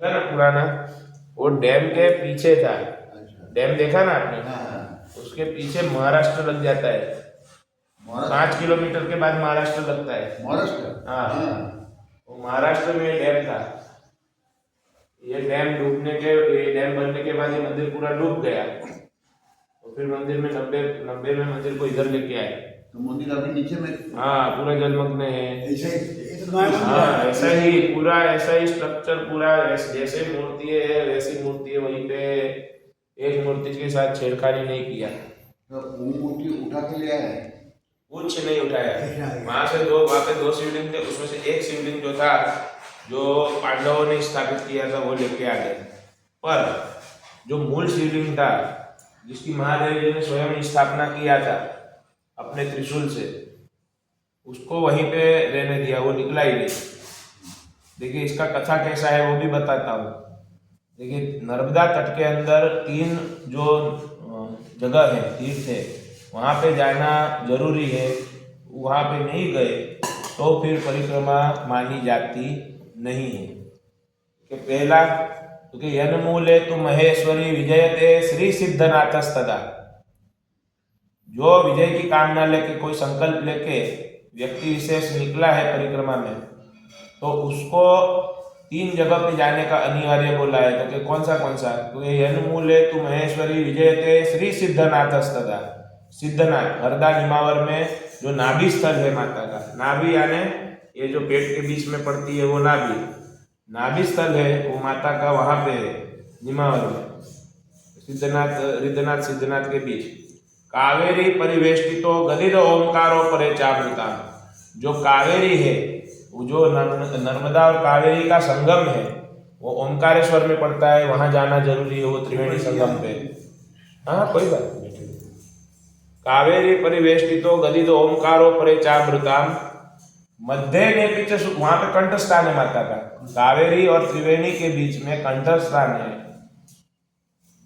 था ना पुराना, वो डैम के पीछे था। अच्छा। डैम देखा ना आपने? हाँ। उसके पीछे महाराष्ट्र लग जाता है। 5 किलोमीटर के बाद महाराष्ट्र लगता है। महाराष्ट्र। हाँ, हाँ। वो महाराष्ट्र में डैम था। ये डैम ये डैम बनने के बाद ये मंदिर पूरा डूब गया। तो फिर मंदिर में 90 में मंदिर को इधर लेके आए। तो मंदिर अभी नीचे में। हाँ, पूरा जलमग्न है। ऐसा ही। हाँ, ऐसा ही पूरा, ऐसा ही स्ट्रक्चर पूरा, जैसे मूर्ति है वैसी मूर्ति है। वहीं पे एक मूर्ति के साथ छेड़खानी नहीं किया। तो वो मूर्ति उठा के ले आया है। कुछ नहीं उठाया। वहां पे दो शिवलिंग थे, उसमें से एक शिवलिंग जो था, जो पांडवों ने स्थापित किया था, वो लेके आ गए। पर जो मूल शिवलिंग था, जिसकी महादेव जी ने स्वयं स्थापना किया था अपने त्रिशूल से, उसको वहीं पे रहने दिया, वो निकला ही नहीं। देखिए इसका कथा कैसा है वो भी बताता हूँ। देखिए नर्मदा तट के अंदर 3 जो जगह है, तीर्थ है, वहाँ पे जाना जरूरी है। वहाँ पे नहीं गए तो फिर परिक्रमा मानी जाती नहीं है। कि पहला तो कि यन्मूले तु महेश्वरी विजयते श्री सिद्धनाथस्तदा। जो विजय की कामना लेके, कोई संकल्प लेके व्यक्ति विशेष निकला है परिक्रमा में, तो उसको 3 जगह पे जाने का अनिवार्य बोला है। तो कि कौन सा? तो यन्मूले तु महेश्वरी विजयते श्री सिद्धनाथस्तदा। सिद्धनाथ हरदा निमावर में जो नाभि स्थल है माता का, नाभि यानी ये जो पेट के बीच में पड़ती है वो नाभि स्थल है, वो माता का वहां पे निमावर में, सिद्धनाथ के बीच। कावेरी परिवेष्टितो गदित ओंकारो परे चावृता। जो कावेरी है, वो जो नर्मदा और कावेरी का संगम है, वो ओंकारेश्वर में पड़ता है। वहां जाना जरूरी है, वो त्रिवेणी संगम पे। हाँ, कोई बात नहीं। कावेरी परिवेष्टितो गदित ओंकारो परे चावृताम मध्य ने पीछे, वहां पे कंठ स्थान है माता का। कावेरी और त्रिवेणी के बीच में कंठ स्थान है।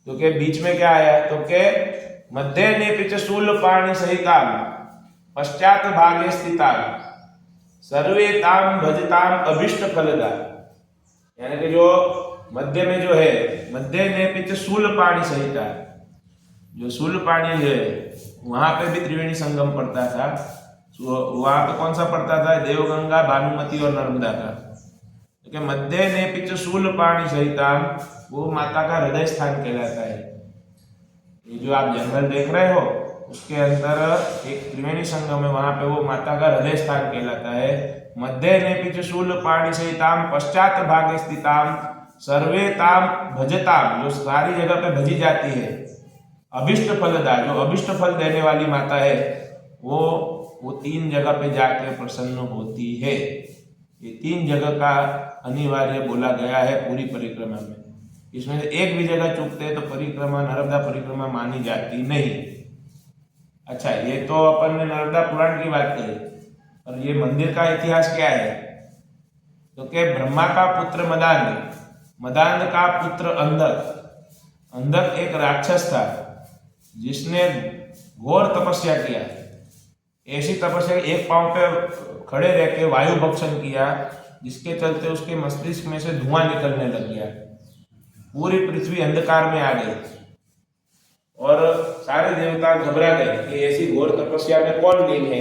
तो के बीच में क्या आया? तो के मध्य ने पीछे शूल पाणी सहिता पश्चात भागे स्थिता सर्वे ताम भजताम अभिष्ट फलदा। यानी कि जो मध्य में जो है, मध्य ने पीछे शूल पाणी सहिता, जो शूल पाणी है वहां पे भी त्रिवेणी संगम पड़ता था। वहां पे कौन सा पड़ता था? देवगंगा, भानुमती और नर्मदा का। क्योंकि मध्य ने पीछे शूल पाणी सहिता, वो माता का हृदय स्थान कहलाता है। ये जो आप जंगल देख रहे हो, उसके अंदर एक त्रिवेणी संगम है, वहां पे वो माता का हृदय स्थान कहलाता है। मध्य ने पीछे शूल पाणी सहिताम पश्चात भागे स्थिताम सर्वे ताम भजताम, जो सारी जगह पे भजी जाती है। अभिष्ट फलदा, जो अभिष्ट फल देने वाली माता है, वो 3 जगह पे जाके प्रसन्न होती है। ये 3 जगह का अनिवार्य बोला गया है पूरी परिक्रमा में। इसमें से एक भी जगह चूकते हैं तो परिक्रमा, नर्मदा परिक्रमा मानी जाती नहीं। अच्छा, ये तो अपन ने नर्मदा पुराण की बात करी, और ये मंदिर का इतिहास क्या है? तो कि ब्रह्मा का पुत्र मदान, मदान का पुत्र अंधक एक राक्षस था, जिसने घोर तपस्या किया। ऐसी तपस्या, एक पांव पे खड़े रह के वायु भक्षण किया, जिसके चलते उसके मस्तिष्क में से धुआं निकलने लग गया। पूरी पृथ्वी अंधकार में आ गई और सारे देवता घबरा गए कि ऐसी घोर तपस्या में कौन लीन है।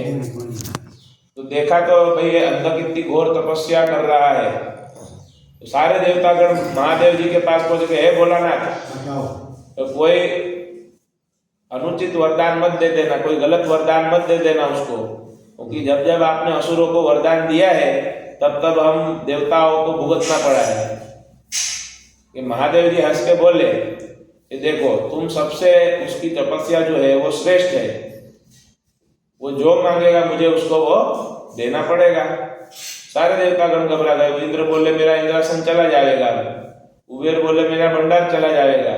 तो देखा तो भाई ये अंधक इतनी घोर तपस्या कर रहा है, तो सारे देवतागण महादेव जी के पास पहुंच गए, हे भोलानाथ, तो कोई अनुचित वरदान मत दे देना, कोई गलत वरदान मत दे देना उसको, क्योंकि जब जब आपने असुरों को वरदान दिया है तब तब हम देवताओं को भुगतना पड़ा है। कि महादेव जी हंस के बोले कि देखो, तुम सबसे, उसकी तपस्या जो है वो श्रेष्ठ है, वो जो मांगेगा मुझे उसको वो देना पड़ेगा। सारे देवतागण घबरा गए। इंद्र बोले मेरा इंद्रासन चला जाएगा, कुबेर बोले मेरा भंडार चला जाएगा।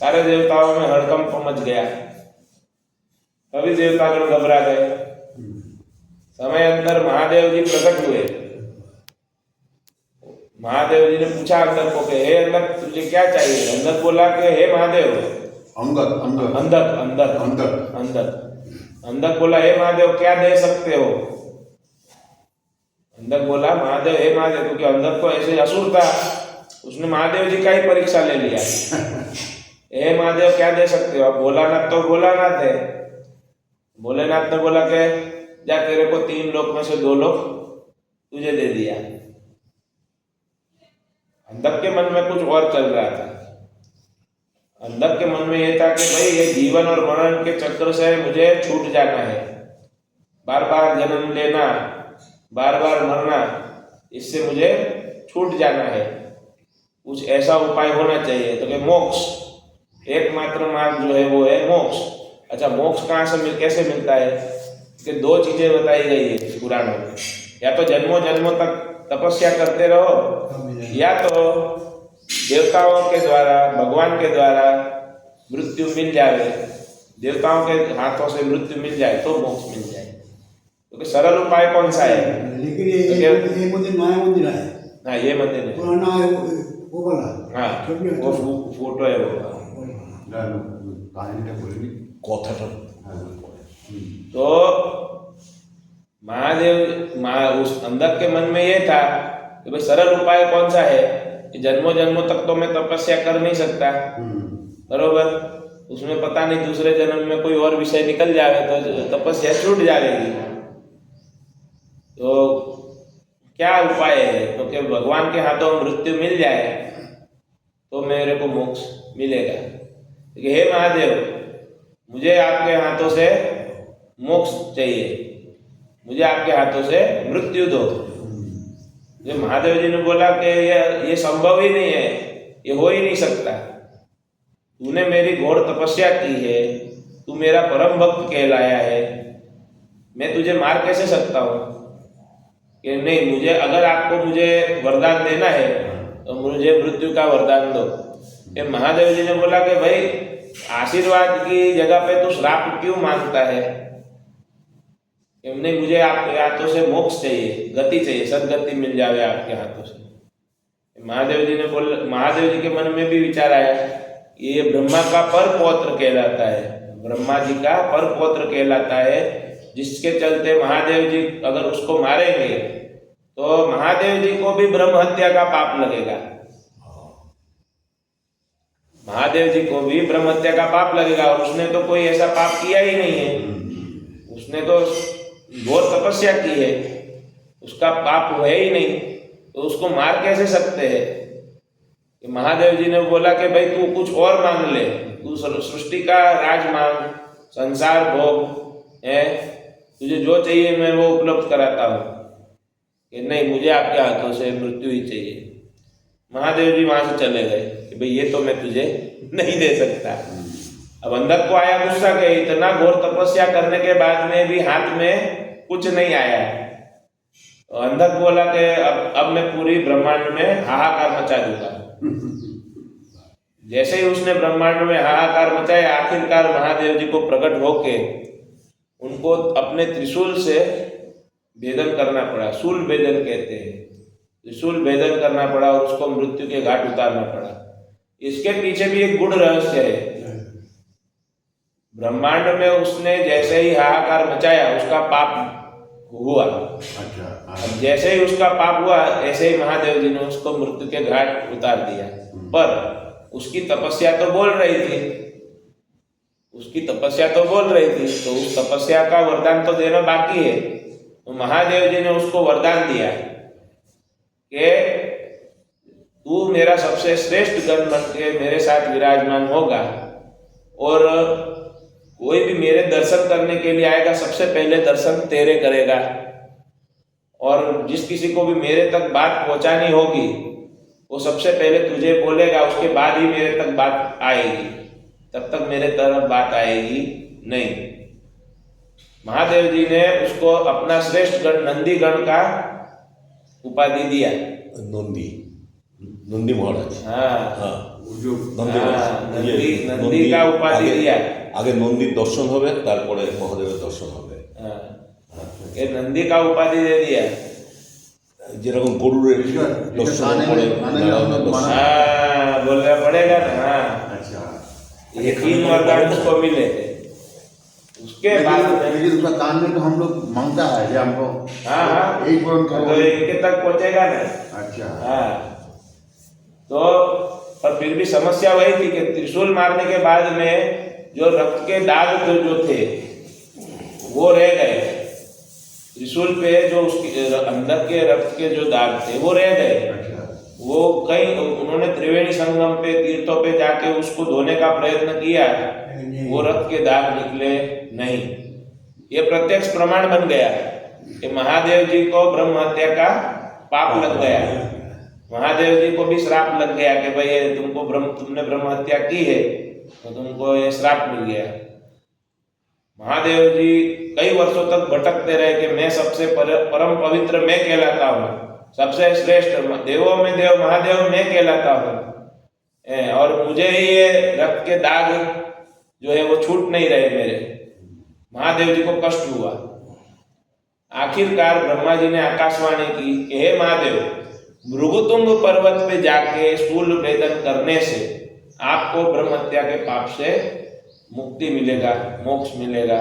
सारे देवताओं में हड़कंप मच गया। सभी देवतागण घबरा गए। समय अंदर महादेव जी प्रकट हुए। महादेव जी ने पूछा अंदर को कि हे अंदर, तुझे क्या चाहिए? अंदर बोला कि हे महादेव, अंदर बोला हे महादेव क्या दे सकते हो? अंदर बोला महादेव, हे महादेव, क्योंकि अंदर को ऐसे असुर था, उसने महादेव जी का ही परीक्षा ले लिया। हे महादेव क्या दे सकते हो? अब भोलानाथ तो भोलानाथ है। भोलेनाथ ने बोला कि जा तेरे को 3 लोक में से 2 लोक तुझे दे दिया। अंधक के मन में कुछ और चल रहा था। अंधक के मन में ये था कि भाई ये जीवन और मरण के चक्र से मुझे छूट जाना है, बार बार जन्म लेना, बार बार मरना, इससे मुझे छूट जाना है, कुछ ऐसा उपाय होना चाहिए। तो कि मोक्ष, एकमात्र मार्ग जो है वो है मोक्ष। अच्छा, मोक्ष कहाँ से कैसे मिलता है? कि 2 चीजें बताई गई है पुराणों में। या तो जन्मों जन्मों तक तपस्या करते रहो, या तो देवताओं के द्वारा, भगवान के द्वारा मृत्यु मिल जाए, देवताओं के हाथों से मृत्यु मिल जाए तो मोक्ष मिल जाए। क्योंकि सरल उपाय कौन सा है? लेकिन ये मंदिर नया मंदिर है। हाँ, ये मंदिर है। पुराना है वो वाला। हाँ, वो फोटो है वो। कहानी का बोलेंगे কথাটা तो महादेव उस अंधक के मन में ये था कि भाई सरल उपाय कौन सा है कि जन्मों जन्मों तक तो मैं तपस्या कर नहीं सकता, बरोबर। उसमें पता नहीं दूसरे जन्म में कोई और विषय निकल जाए तो तपस्या छूट जाएगी। तो क्या उपाय है? तो कि भगवान के हाथों मृत्यु मिल जाए तो मेरे को मोक्ष मिलेगा। कि हे महादेव, मुझे आपके हाथों से मोक्ष चाहिए, मुझे आपके हाथों से मृत्यु दो। जो महादेव जी ने बोला कि ये संभव ही नहीं है, ये हो ही नहीं सकता। तूने मेरी घोर तपस्या की है, तू मेरा परम भक्त कहलाया है, मैं तुझे मार कैसे सकता हूँ? कि नहीं, मुझे अगर आपको मुझे वरदान देना है तो मुझे मृत्यु का वरदान दो। ये महादेव जी ने बोला कि भाई आशीर्वाद की जगह पे तो श्राप क्यों मांगता है? नहीं, मुझे आपके हाथों से मोक्ष चाहिए, गति चाहिए, सदगति मिल जाए आपके हाथों से। महादेव जी ने बोला, महादेव जी के मन में भी विचार आया, ये ब्रह्मा का पर पौत्र कहलाता है, ब्रह्मा जी का पर पौत्र कहलाता है, जिसके चलते महादेव जी अगर उसको मारेंगे तो महादेव जी को भी ब्रह्म हत्या का पाप लगेगा। महादेव जी को भी ब्रह्म हत्या का पाप लगेगा, और उसने तो कोई ऐसा पाप किया ही नहीं है, उसने तो घोर तपस्या की है, उसका पाप है ही नहीं, तो उसको मार कैसे सकते हैं? महादेव जी ने बोला कि भाई तू कुछ और मांग ले, तू सृष्टि का राज मांग, संसार भोग है, तुझे जो चाहिए मैं वो उपलब्ध कराता हूँ। कि नहीं, मुझे आपके हाथों से मृत्यु ही चाहिए। महादेव जी वहां से चले गए कि भाई ये तो मैं तुझे नहीं दे सकता। अब अंधक को आया गुस्सा कि इतना घोर तपस्या करने के बाद में भी हाथ में कुछ नहीं आया। तो अंधक बोला कि अब मैं पूरी ब्रह्मांड में हाहाकार मचा दूंगा। जैसे ही उसने ब्रह्मांड में हाहाकार मचाया, आखिरकार महादेव जी को प्रकट होके उनको अपने त्रिशूल से भेदन करना पड़ा। शूल भेदन कहते हैं, त्रिशूल भेदन करना पड़ा और उसको मृत्यु के घाट उतारना पड़ा। इसके पीछे भी एक गूढ़ रहस्य है। ब्रह्मांड में उसने जैसे ही हाहाकार मचाया, उसका पाप हुआ। अच्छा, अब जैसे ही उसका पाप हुआ, ऐसे ही महादेव जी ने उसको मृत्यु के घाट उतार दिया। पर उसकी तपस्या तो बोल रही थी, उसकी तपस्या तो बोल रही थी, तो उस तपस्या का वरदान तो देना बाकी है। तो महादेव जी ने उसको वरदान दिया कि तू मेरा सबसे श्रेष्ठ गण बन के मेरे साथ विराजमान होगा, और कोई भी मेरे दर्शन करने के लिए आएगा, सबसे पहले दर्शन तेरे करेगा, और जिस किसी को भी मेरे तक बात पहुंचानी होगी वो सबसे पहले तुझे बोलेगा, उसके बाद ही मेरे तक बात आएगी, तब तक मेरे तरफ बात आएगी नहीं। महादेव जी ने उसको अपना श्रेष्ठ गण नंदी गण का उपाधि दिया। नंदी, नंदी महाराज। हाँ, हाँ, जो नंदी का उपाधि दिया। আগে নন্দীর দর্শন হবে, তারপরে মহাদেবের দর্শন হবে। ये नंदी का उपाधि दे दिया। যেরকম গরুরের দর্শন পরে নারায়ণের দর্শন। हाँ, बोलना पड़ेगा ना। हाँ, अच्छा, ये 3 वरदान उसको मिले थे। उसके बाद लेकिन उसका कान में तो हम लोग मांगता है कि हमको हाँ एक पूर्ण तो करो। इनके तक पहुंचेगा ना। अच्छा, हाँ, तो पर फिर भी समस्या वही थी कि त्रिशूल मारने के बाद में जो रक्त के दाग जो थे वो रह गए। त्रिशूल पे जो उसके अंदर के रक्त के जो दाग थे वो रह गए। अच्छा। वो कई उन्होंने त्रिवेणी संगम पे तीर्थों पे जाके उसको धोने का प्रयत्न किया, वो रक्त के दाग निकले नहीं। ये प्रत्यक्ष प्रमाण बन गया कि महादेव जी को ब्रह्म हत्या का पाप लग गया। महादेव जी को भी श्राप लग गया कि भाई ये तुमने ब्रह्म हत्या की है तो तुमको ये श्राप मिल गया। महादेव जी कई वर्षों तक भटकते रहे कि मैं सबसे परम पवित्र मैं कहलाता हूँ, सबसे श्रेष्ठ देवों में देव महादेव मैं कहलाता हूँ, और मुझे ही ये रक्त के दाग जो है वो छूट नहीं रहे मेरे। महादेव जी को कष्ट हुआ। आखिरकार ब्रह्मा जी ने आकाशवाणी की कि हे महादेव, भृगुतुंग पर्वत पे जाके शूल भेदन करने से आपको ब्रह्म हत्या के पाप से मुक्ति मिलेगा, मोक्ष मिलेगा।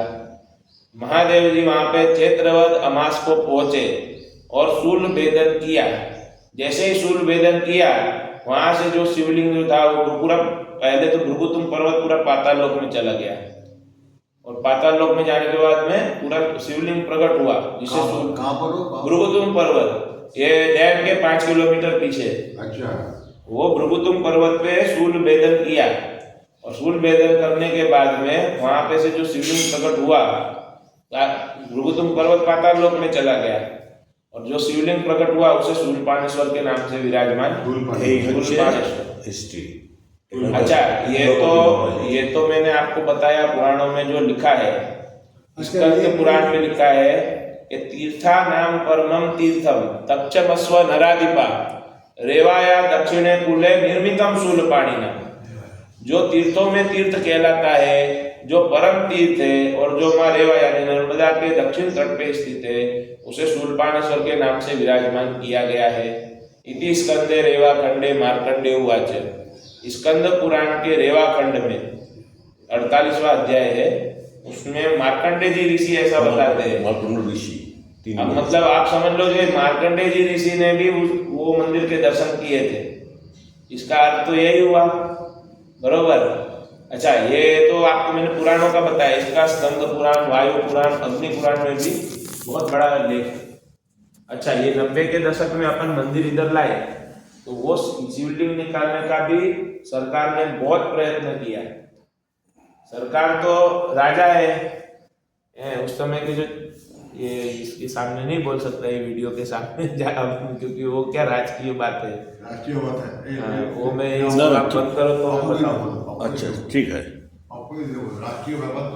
महादेव जी वहां पे चैत्रवद अमास को पहुंचे और शूल भेदन किया। जैसे ही शूल भेदन किया वहां से जो शिवलिंग जो था वो पूरा, पहले तो भृगुतुंग पर्वत पूरा पाताल लोक में चला गया और पाताल लोक में जाने के बाद में पूरा शिवलिंग प्रकट हुआ, जिसे कहाँ पर हो? भृगुतुंग पर्वत, ये डैम के 5 किलोमीटर पीछे। अच्छा। वो भृगुतुंग पर्वत पे शूल भेदन किया और शूल भेदन करने के बाद में वहां पे से जो शिवलिंग प्रकट हुआ, भृगुतुंग पर्वत पाताल लोक में चला गया और जो शिवलिंग प्रकट हुआ उसे शूलपाणेश्वर के नाम से विराजमान शूलपाणेश्वर। हिस्ट्री। अच्छा, ये तो मैंने आपको बताया पुराणों में जो लिखा है। स्कंद पुराण में लिखा है कि तीर्था नाम परमम तीर्थम तक्षमस्व नराधिपा रेवाया दक्षिणे कूले निर्मितम शूलपाणिना। जो तीर्थों में तीर्थ कहलाता है, जो परम तीर्थ है और जो माँ रेवा यानी नर्मदा के दक्षिण तट पे स्थित है, उसे शूलपाणेश्वर के नाम से विराजमान किया गया है। इति स्कंदे रेवा खंडे मार्कंडे उवाच। स्कंद पुराण के रेवा खंड में 48वां अध्याय है, उसमें मार्कंडे जी ऋषि ऐसा बताते हैं। मार्कंड ऋषि अब मतलब आप समझ लो जो मार्कंडे जी ऋषि ने भी वो मंदिर के दर्शन किए थे, इसका अर्थ तो यही हुआ, बरोबर। अच्छा, ये तो आपको मैंने पुराणों का बताया। इसका स्कंद पुराण, वायु पुराण, अग्नि पुराण में भी बहुत बड़ा लेख है। अच्छा, ये 90 के दशक में अपन मंदिर इधर लाए तो वो शिवलिंग निकालने का भी सरकार ने बहुत प्रयत्न किया। सरकार तो राजा है उस समय के, जो ये इसके सामने नहीं बोल सकता ये वीडियो के सामने क्योंकि वो क्या राजकीय बात है, राष्ट्रीय बात है। वो मैं आप बंद करो तो मैं बताऊं। अच्छा ठीक है। राष्ट्रीय बात।